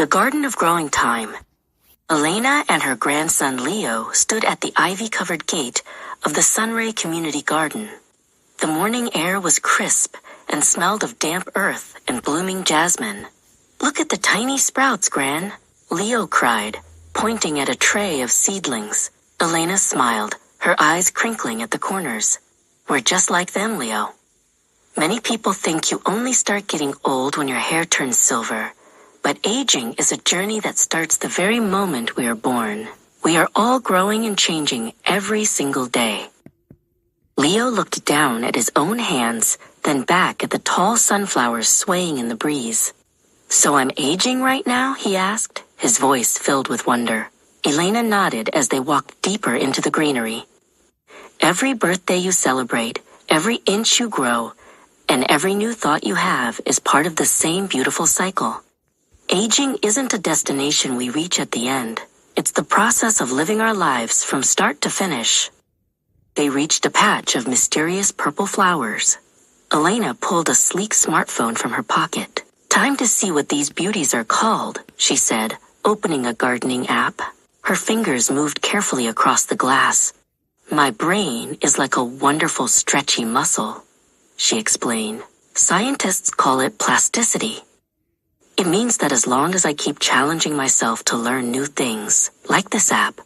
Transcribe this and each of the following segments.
The Garden of Growing Time. Elena and her grandson Leo stood at the ivy-covered gate of the Sunray Community Garden. The morning air was crisp and smelled of damp earth and blooming jasmine. "Look at the tiny sprouts, Gran," Leo cried, pointing at a tray of seedlings. Elena smiled, her eyes crinkling at the corners. "We're just like them, Leo." Many people think you only start getting old when your hair turns silver. But aging is a journey that starts the very moment we are born. We are all growing and changing every single day. Leo looked down at his own hands, then back at the tall sunflowers swaying in the breeze. "So I'm aging right now?" he asked, his voice filled with wonder. Elena nodded as they walked deeper into the greenery. Every birthday you celebrate, every inch you grow, and every new thought you have is part of the same beautiful cycle. Aging isn't a destination we reach at the end. It's the process of living our lives from start to finish. They reached a patch of mysterious purple flowers. Elena pulled a sleek smartphone from her pocket. "Time to see what these beauties are called," she said, opening a gardening app. Her fingers moved carefully across the glass. "My brain is like a wonderful stretchy muscle," she explained. "Scientists call it plasticity. It means that as long as I keep challenging myself to learn new things, like this app,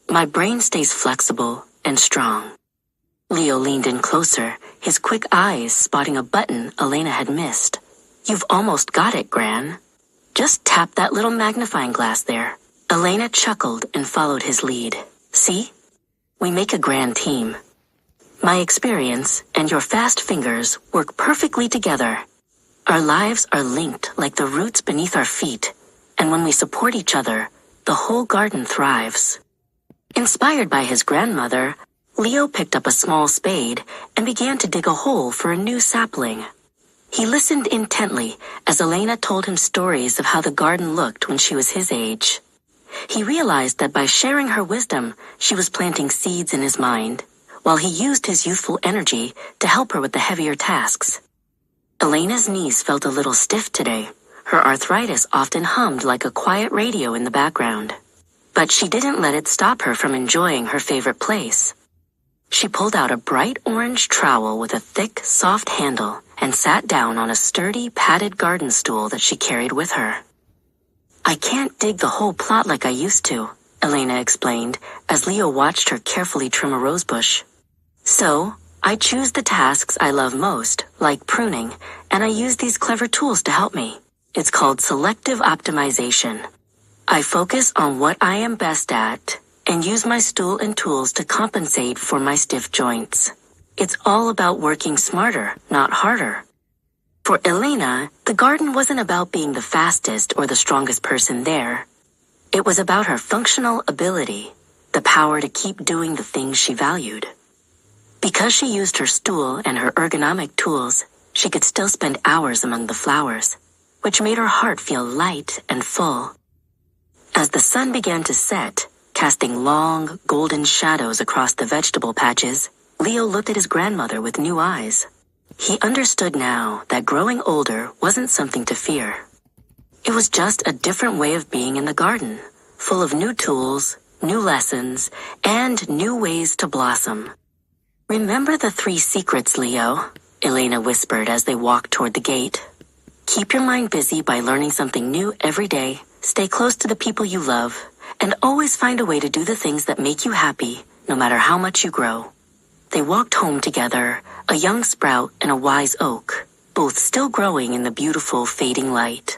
my brain stays flexible and strong." Leo leaned in closer, his quick eyes spotting a button Elena had missed. "You've almost got it, Gran. Just tap that little magnifying glass there." Elena chuckled and followed his lead. "See? We make a grand team. My experience and your fast fingers work perfectly together. Our lives are linked like the roots beneath our feet, and when we support each other, the whole garden thrives." Inspired by his grandmother, Leo picked up a small spade and began to dig a hole for a new sapling. He listened intently as Elena told him stories of how the garden looked when she was his age. He realized that by sharing her wisdom, she was planting seeds in his mind, while he used his youthful energy to help her with the heavier tasks. Elena's knees felt a little stiff today. Her arthritis often hummed like a quiet radio in the background. But she didn't let it stop her from enjoying her favorite place. She pulled out a bright orange trowel with a thick, soft handle and sat down on a sturdy, padded garden stool that she carried with her. "I can't dig the whole plot like I used to," Elena explained as Leo watched her carefully trim a rosebush. "So, I choose the tasks I love most, like pruning, and I use these clever tools to help me. It's called selective optimization. I focus on what I am best at and use my stool and tools to compensate for my stiff joints. It's all about working smarter, not harder." For Elena, the garden wasn't about being the fastest or the strongest person there. It was about her functional ability, the power to keep doing the things she valued. Because she used her stool and her ergonomic tools, she could still spend hours among the flowers, which made her heart feel light and full. As the sun began to set, casting long, golden shadows across the vegetable patches, Leo looked at his grandmother with new eyes. He understood now that growing older wasn't something to fear. It was just a different way of being in the garden, full of new tools, new lessons, and new ways to blossom. "Remember the 3 secrets, Leo," Elena whispered as they walked toward the gate. "Keep your mind busy by learning something new every day, stay close to the people you love, and always find a way to do the things that make you happy, no matter how much you grow." They walked home together, a young sprout and a wise oak, both still growing in the beautiful fading light.